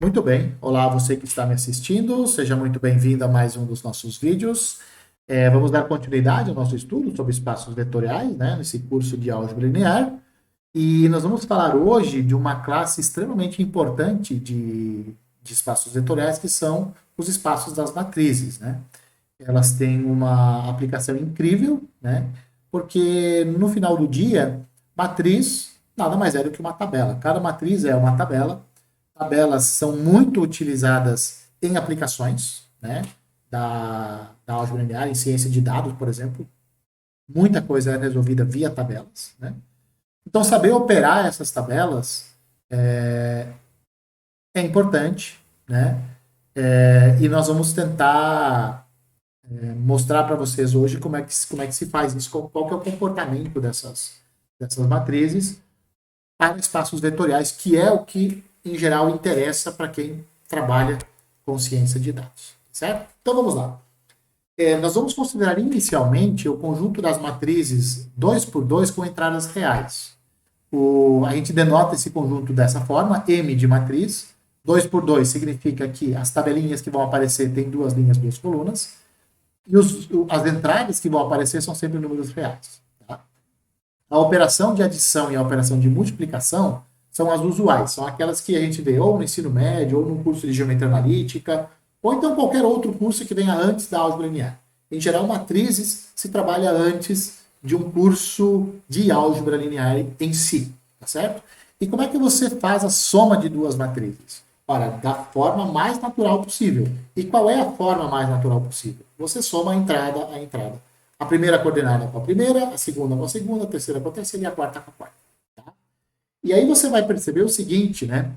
Muito bem, olá você que está me assistindo, seja muito bem-vindo a mais um dos nossos vídeos. Vamos dar continuidade ao nosso estudo sobre espaços vetoriais, né, nesse curso de álgebra linear. E nós vamos falar hoje de uma classe extremamente importante de espaços vetoriais, que são os espaços das matrizes, né? Elas têm uma aplicação incrível, né? Porque no final do dia, matriz nada mais é do que uma tabela. Cada matriz é uma tabela. Tabelas são muito utilizadas em aplicações, né? Da álgebra linear, em ciência de dados, por exemplo. Muita coisa é resolvida via tabelas, né? Então, saber operar essas tabelas é importante, né? E nós vamos tentar mostrar para vocês hoje como é que se faz isso, qual que é o comportamento dessas matrizes para espaços vetoriais, que é o que, em geral, interessa para quem trabalha com ciência de dados, certo? Então, vamos lá. Nós vamos considerar inicialmente o conjunto das matrizes 2 por 2 com entradas reais. A gente denota esse conjunto dessa forma, M de matriz. 2 por 2 significa que as tabelinhas que vão aparecer têm duas linhas, duas colunas. E as entradas que vão aparecer são sempre números reais. Tá? A operação de adição e a operação de multiplicação são as usuais, são aquelas que a gente vê ou no ensino médio, ou no curso de geometria analítica, ou então qualquer outro curso que venha antes da álgebra linear. Em geral, matrizes se trabalha antes de um curso de álgebra linear em si, tá certo? E como é que você faz a soma de duas matrizes? Ora, da forma mais natural possível. E qual é a forma mais natural possível? Você soma a entrada a entrada. A primeira coordenada com a primeira, a segunda com a segunda, a terceira com a terceira e a quarta com a quarta. Tá? E aí você vai perceber o seguinte, né?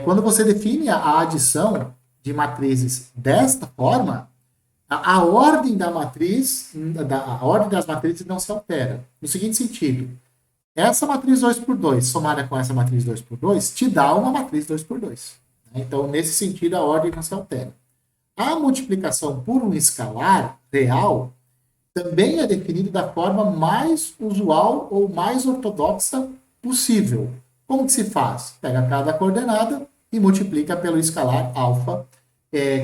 Quando você define a adição de matrizes desta forma, a ordem da matriz, a ordem das matrizes não se altera. No seguinte sentido, essa matriz 2 por 2 somada com essa matriz 2 por 2 te dá uma matriz 2 por 2. Então, nesse sentido, a ordem não se altera. A multiplicação por um escalar real também é definida da forma mais usual ou mais ortodoxa possível. Como que se faz? Pega cada coordenada e multiplica pelo escalar alfa,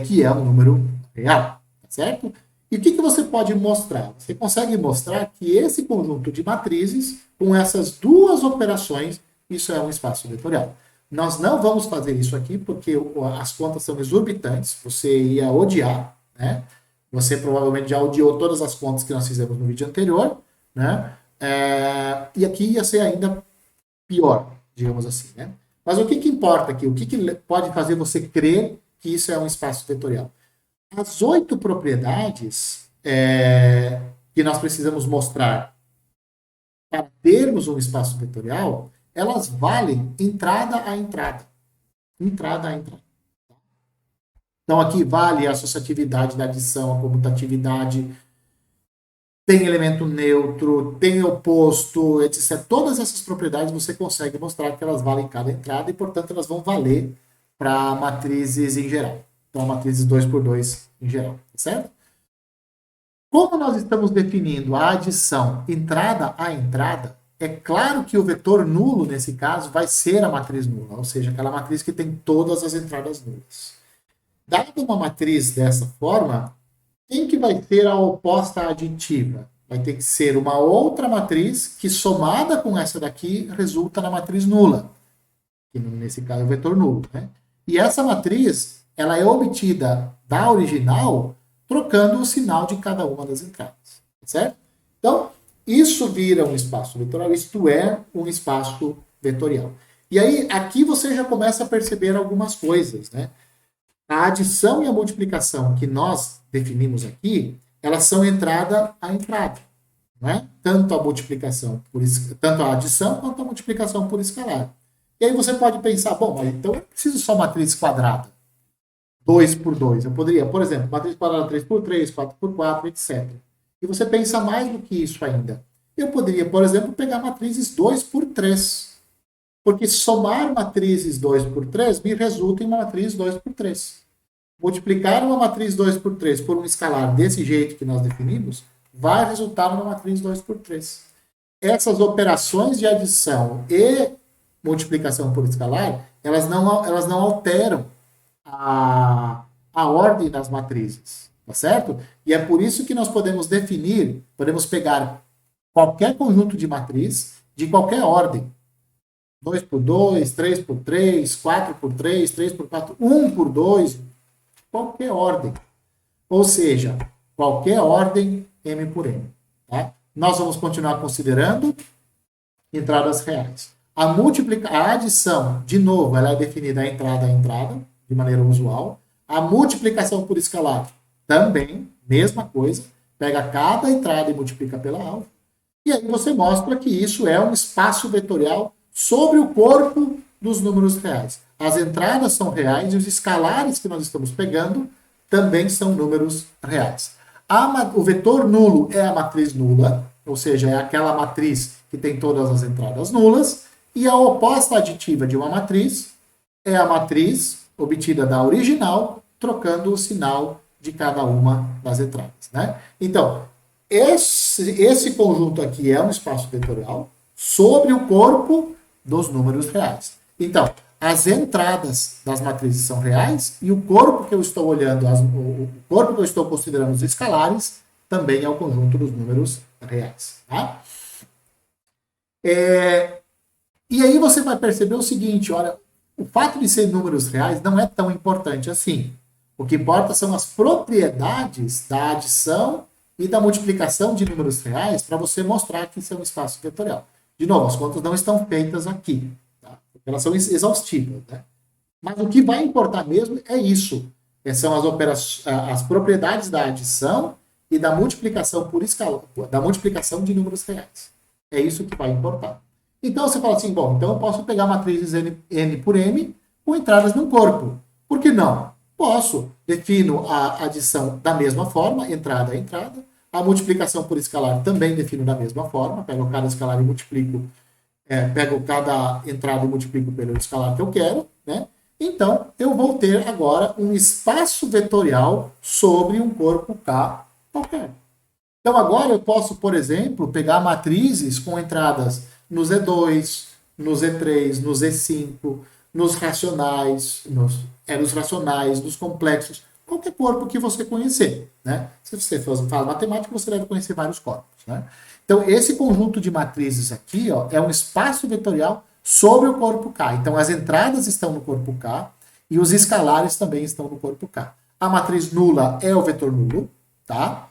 que é um número real, tá certo? E o que você pode mostrar? Você consegue mostrar que esse conjunto de matrizes, com essas duas operações, isso é um espaço vetorial. Nós não vamos fazer isso aqui porque as contas são exorbitantes, você ia odiar, né? Você provavelmente já odiou todas as contas que nós fizemos no vídeo anterior, né? E aqui ia ser ainda pior, digamos assim, né? Mas o que importa aqui? O que pode fazer você crer que isso é um espaço vetorial? As 8 propriedades que nós precisamos mostrar para termos um espaço vetorial, elas valem entrada a entrada. Entrada a entrada. Então, aqui vale a associatividade da adição, a comutatividade, tem elemento neutro, tem oposto, etc. Todas essas propriedades você consegue mostrar que elas valem cada entrada e, portanto, elas vão valer para matrizes em geral. Então, matrizes 2 por 2 em geral, certo? Como nós estamos definindo a adição entrada a entrada, é claro que o vetor nulo, nesse caso, vai ser a matriz nula, ou seja, aquela matriz que tem todas as entradas nulas. Dada uma matriz dessa forma, quem que vai ser a oposta aditiva? Vai ter que ser uma outra matriz que, somada com essa daqui, resulta na matriz nula, que nesse caso é o vetor nulo. Né? E essa matriz, ela é obtida da original trocando o sinal de cada uma das entradas. Certo? Então, isso vira um espaço vetorial, isto é um espaço vetorial. E aí, aqui você já começa a perceber algumas coisas, né? A adição e a multiplicação que nós definimos aqui, elas são entrada a entrada. Né? Tanto a multiplicação tanto a adição quanto a multiplicação por escalar. E aí você pode pensar, bom, mas então eu preciso só matriz quadrada. 2 por 2. Eu poderia, por exemplo, matriz quadrada 3 por 3, 4 por 4, etc. E você pensa mais do que isso ainda. Eu poderia, por exemplo, pegar matrizes 2 por 3. Porque somar matrizes 2 por 3 me resulta em uma matriz 2 por 3. Multiplicar uma matriz 2 por 3 por um escalar desse jeito que nós definimos, vai resultar numa matriz 2 por 3. Essas operações de adição e multiplicação por escalar, elas não alteram a ordem das matrizes, tá certo? E é por isso que nós podemos definir, podemos pegar qualquer conjunto de matriz de qualquer ordem. 2 por 2, 3 por 3, 4 por 3, 3 por 4, 1 por 2, qualquer ordem. Ou seja, qualquer ordem M por M. Tá? Nós vamos continuar considerando entradas reais. A adição, de novo, ela é definida entrada a entrada, de maneira usual. A multiplicação por escalar, também, mesma coisa. Pega cada entrada e multiplica pela alfa. E aí você mostra que isso é um espaço vetorial sobre o corpo dos números reais. As entradas são reais e os escalares que nós estamos pegando também são números reais. O vetor nulo é a matriz nula, ou seja, é aquela matriz que tem todas as entradas nulas, e a oposta aditiva de uma matriz é a matriz obtida da original, trocando o sinal de cada uma das entradas. Né? Então, esse conjunto aqui é um espaço vetorial sobre o corpo dos números reais. Então, as entradas das matrizes são reais e o corpo que eu estou olhando, o corpo que eu estou considerando os escalares, também é o conjunto dos números reais. Tá? E aí você vai perceber o seguinte, olha, o fato de ser números reais não é tão importante assim. O que importa são as propriedades da adição e da multiplicação de números reais para você mostrar que isso é um espaço vetorial. De novo, as contas não estão feitas aqui, tá? Porque elas são exaustivas. Né? Mas o que vai importar mesmo é isso. São as propriedades da adição e da multiplicação por escala, da multiplicação de números reais. É isso que vai importar. Então você fala assim, bom, então eu posso pegar matrizes N por M com entradas no corpo. Por que não? Posso. Defino a adição da mesma forma, entrada a entrada. A multiplicação por escalar também defino da mesma forma. Pego cada escalar e multiplico. Pego cada entrada e multiplico pelo escalar que eu quero. Né? Então, eu vou ter agora um espaço vetorial sobre um corpo K qualquer. Então, agora eu posso, por exemplo, pegar matrizes com entradas no Z2, no Z3, no Z5, nos racionais, nos complexos, qualquer corpo que você conhecer. Né? Se você fala matemática, você deve conhecer vários corpos. Né? Então, esse conjunto de matrizes aqui é um espaço vetorial sobre o corpo K. Então, as entradas estão no corpo K e os escalares também estão no corpo K. A matriz nula é o vetor nulo. Tá?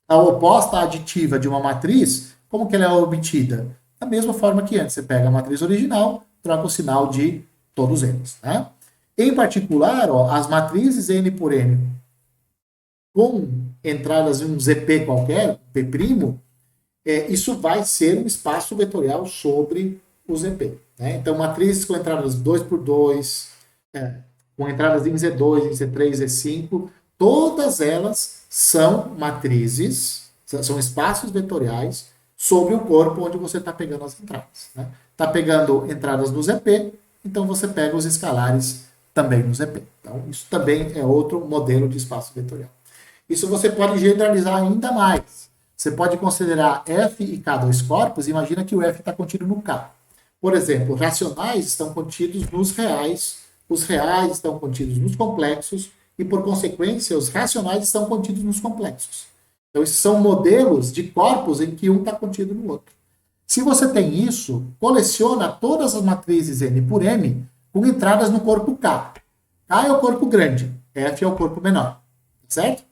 A oposta aditiva de uma matriz, como que ela é obtida? Da mesma forma que antes. Você pega a matriz original, troca o sinal de todos eles. Né? Em particular, as matrizes N por M com entradas em um ZP qualquer, P', isso vai ser um espaço vetorial sobre o ZP. Né? Então, matrizes com entradas 2 por 2, com entradas em Z2, em Z3, Z5, todas elas são matrizes, são espaços vetoriais sobre o corpo onde você está pegando as entradas. Está pegando entradas no ZP, então você pega os escalares também no ZP. Então, isso também é outro modelo de espaço vetorial. Isso você pode generalizar ainda mais. Você pode considerar F e K dois corpos, imagina que o F está contido no K. Por exemplo, racionais estão contidos nos reais, os reais estão contidos nos complexos, e, por consequência, os racionais estão contidos nos complexos. Então, esses são modelos de corpos em que um está contido no outro. Se você tem isso, coleciona todas as matrizes N por M com entradas no corpo K. K é o corpo grande, F é o corpo menor. Certo?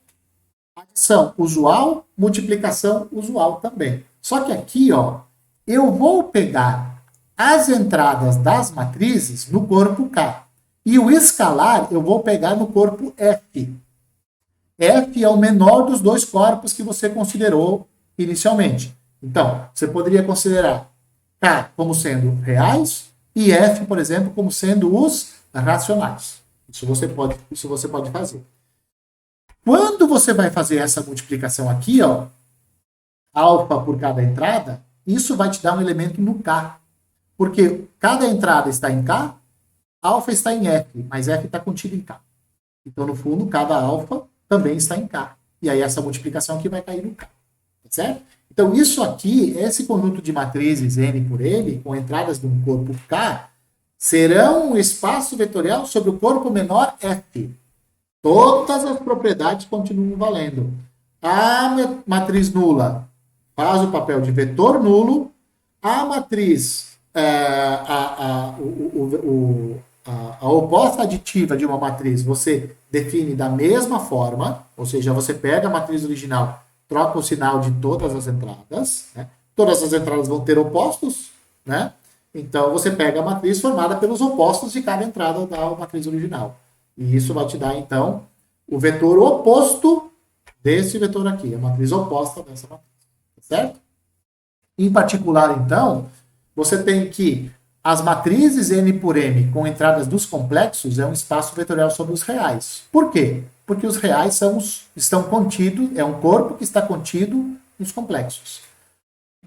Adição usual, multiplicação usual também. Só que aqui, eu vou pegar as entradas das matrizes no corpo K. E o escalar eu vou pegar no corpo F. F é o menor dos dois corpos que você considerou inicialmente. Então, você poderia considerar K como sendo reais e F, por exemplo, como sendo os racionais. Isso você pode fazer. Quando você vai fazer essa multiplicação aqui, alfa por cada entrada, isso vai te dar um elemento no K. Porque cada entrada está em K, alfa está em F, mas F está contido em K. Então, no fundo, cada alfa também está em K. E aí essa multiplicação aqui vai cair no K. Certo? Então, isso aqui, esse conjunto de matrizes N por M, com entradas de um corpo K, serão um espaço vetorial sobre o corpo menor F. Todas as propriedades continuam valendo. A matriz nula faz o papel de vetor nulo. A matriz, a oposta aditiva de uma matriz, você define da mesma forma, ou seja, você pega a matriz original, troca o sinal de todas as entradas, né? Todas as entradas vão ter opostos, né? Então, você pega a matriz formada pelos opostos de cada entrada da matriz original. E isso vai te dar, então, o vetor oposto desse vetor aqui, a matriz oposta dessa matriz. Certo? Em particular, então, você tem que as matrizes N por M com entradas dos complexos é um espaço vetorial sobre os reais. Por quê? Porque os reais estão contidos, é um corpo que está contido nos complexos.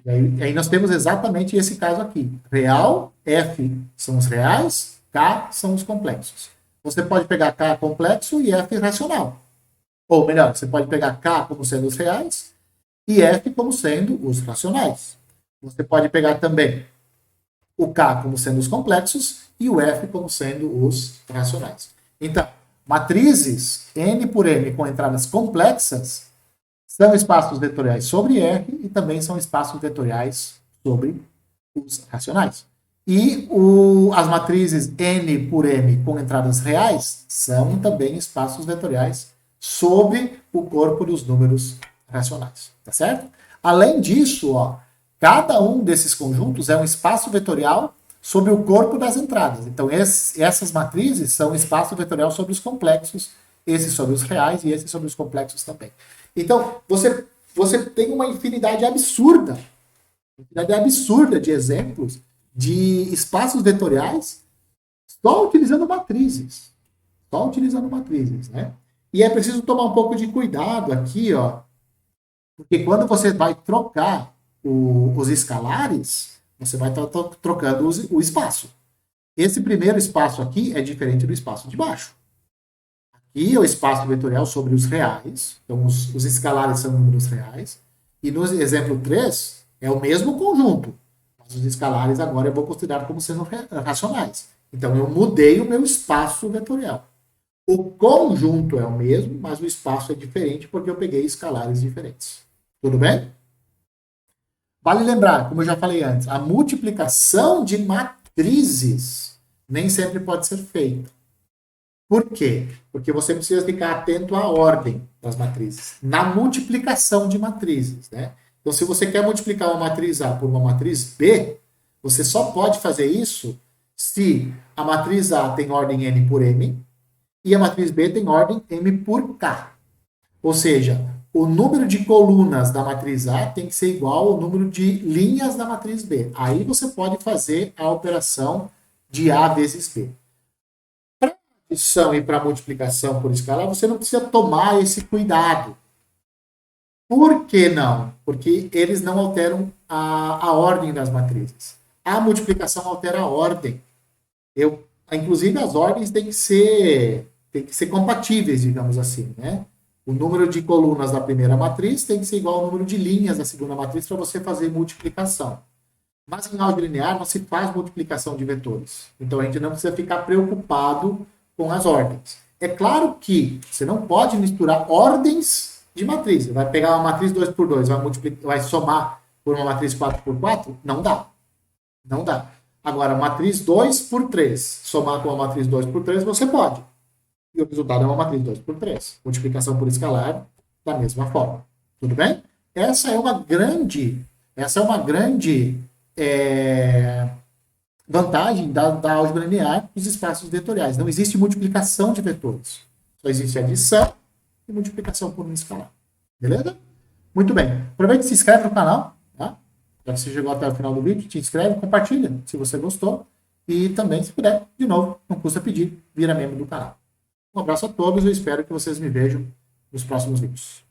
E aí nós temos exatamente esse caso aqui. Real, F são os reais, K são os complexos. Você pode pegar K complexo e F racional. Ou melhor, você pode pegar K como sendo os reais e F como sendo os racionais. Você pode pegar também o K como sendo os complexos e o F como sendo os racionais. Então, matrizes N por M com entradas complexas são espaços vetoriais sobre R e também são espaços vetoriais sobre os racionais. E as matrizes N por M com entradas reais são também espaços vetoriais sobre o corpo dos números racionais. Tá certo? Além disso, ó, cada um desses conjuntos é um espaço vetorial sobre o corpo das entradas. Então, essas matrizes são espaço vetorial sobre os complexos, esse sobre os reais e esse sobre os complexos também. Então, você tem uma infinidade absurda de exemplos de espaços vetoriais só utilizando matrizes. Né? E é preciso tomar um pouco de cuidado aqui, ó, porque quando você vai trocar os escalares, você vai estar trocando o espaço. Esse primeiro espaço aqui é diferente do espaço de baixo. Aqui é o espaço vetorial sobre os reais, então os escalares são números reais, e no exemplo 3 é o mesmo conjunto, mas os escalares agora eu vou considerar como sendo racionais. Então eu mudei o meu espaço vetorial. O conjunto é o mesmo, mas o espaço é diferente porque eu peguei escalares diferentes. Tudo bem? Vale lembrar, como eu já falei antes, a multiplicação de matrizes nem sempre pode ser feita. Por quê? Porque você precisa ficar atento à ordem das matrizes. Na multiplicação de matrizes, né? Então, se você quer multiplicar uma matriz A por uma matriz B, você só pode fazer isso se a matriz A tem ordem N por M e a matriz B tem ordem M por K. Ou seja, o número de colunas da matriz A tem que ser igual ao número de linhas da matriz B. Aí você pode fazer a operação de A vezes B. Para adição e para multiplicação por escalar, você não precisa tomar esse cuidado. Por que não? Porque eles não alteram a ordem das matrizes. A multiplicação altera a ordem. Inclusive, as ordens têm que ser compatíveis, digamos assim, né? O número de colunas da primeira matriz tem que ser igual ao número de linhas da segunda matriz para você fazer multiplicação. Mas em álgebra linear não se faz multiplicação de vetores. Então a gente não precisa ficar preocupado com as ordens. É claro que você não pode misturar ordens de matriz. Você vai pegar uma matriz 2 por 2, vai somar por uma matriz 4 por 4? Não dá. Não dá. Agora, matriz 2 por 3, somar com a matriz 2 por 3, você pode. E o resultado é uma matriz 2 por 3. Multiplicação por escalar da mesma forma. Tudo bem? Essa é uma grande vantagem da álgebra linear dos espaços vetoriais. Não existe multiplicação de vetores. Só existe adição e multiplicação por um escalar. Beleza? Muito bem. Aproveite e se inscreve no canal. Tá? Já que você chegou até o final do vídeo, te inscreve, compartilha se você gostou. E também, se puder, de novo, não custa pedir, vira membro do canal. Um abraço a todos e espero que vocês me vejam nos próximos vídeos.